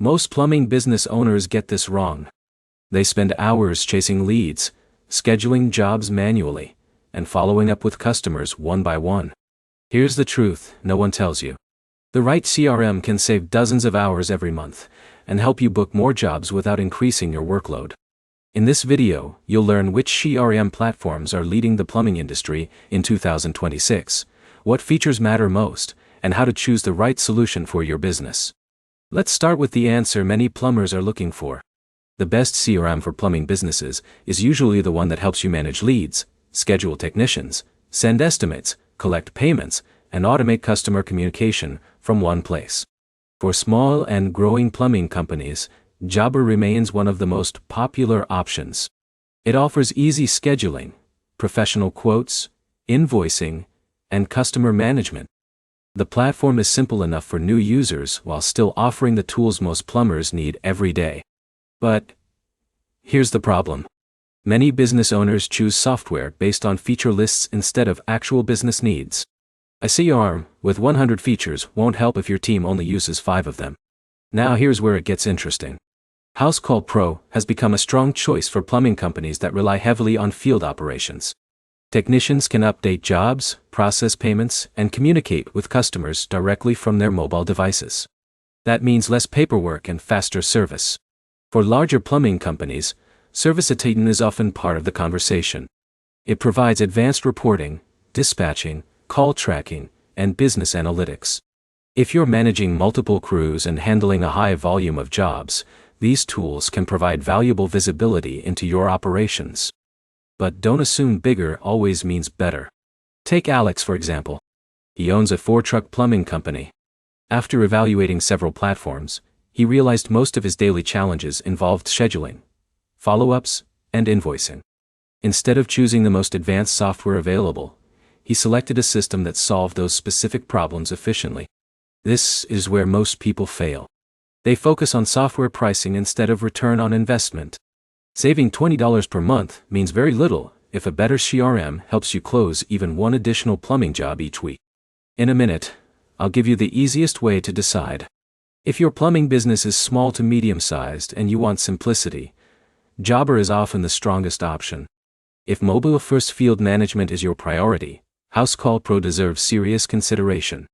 Most plumbing business owners get this wrong. They spend hours chasing leads, scheduling jobs manually, and following up with customers one by one. Here's the truth no one tells you. The right CRM can save dozens of hours every month and help you book more jobs without increasing your workload. In this video, you'll learn which CRM platforms are leading the plumbing industry in 2026, what features matter most, and how to choose the right solution for your business. Let's start with the answer many plumbers are looking for. The best CRM for plumbing businesses is usually the one that helps you manage leads, schedule technicians, send estimates, collect payments, and automate customer communication from one place. For small and growing plumbing companies, Jobber remains one of the most popular options. It offers easy scheduling, professional quotes, invoicing, and customer management. The platform is simple enough for new users while still offering the tools most plumbers need every day. But here's the problem. Many business owners choose software based on feature lists instead of actual business needs. A CRM with 100 features won't help if your team only uses 5 of them. Now here's where it gets interesting. Housecall Pro has become a strong choice for plumbing companies that rely heavily on field operations. Technicians can update jobs, process payments, and communicate with customers directly from their mobile devices. That means less paperwork and faster service. For larger plumbing companies, Service-A-Titan is often part of the conversation. It provides advanced reporting, dispatching, call tracking, and business analytics. If you're managing multiple crews and handling a high volume of jobs, these tools can provide valuable visibility into your operations. But don't assume bigger always means better. Take Alex for example. He owns a 4-truck plumbing company. After evaluating several platforms, he realized most of his daily challenges involved scheduling, follow-ups, and invoicing. Instead of choosing the most advanced software available, he selected a system that solved those specific problems efficiently. This is where most people fail. They focus on software pricing instead of return on investment. Saving $20 per month means very little if a better CRM helps you close even one additional plumbing job each week. In a minute, I'll give you the easiest way to decide. If your plumbing business is small to medium-sized and you want simplicity, Jobber is often the strongest option. If mobile-first field management is your priority, Housecall Pro deserves serious consideration.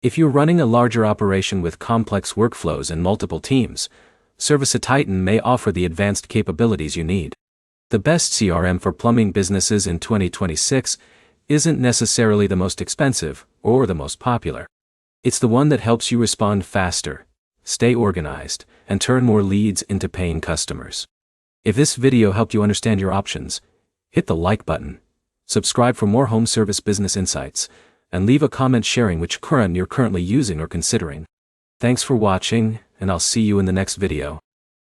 If you're running a larger operation with complex workflows and multiple teams, Service-A-Titan may offer the advanced capabilities you need. The best CRM for plumbing businesses in 2026 isn't necessarily the most expensive or the most popular. It's the one that helps you respond faster, stay organized, and turn more leads into paying customers. If this video helped you understand your options, hit the like button, subscribe for more home service business insights, and leave a comment sharing which CRM you're currently using or considering. Thanks for watching, and I'll see you in the next video.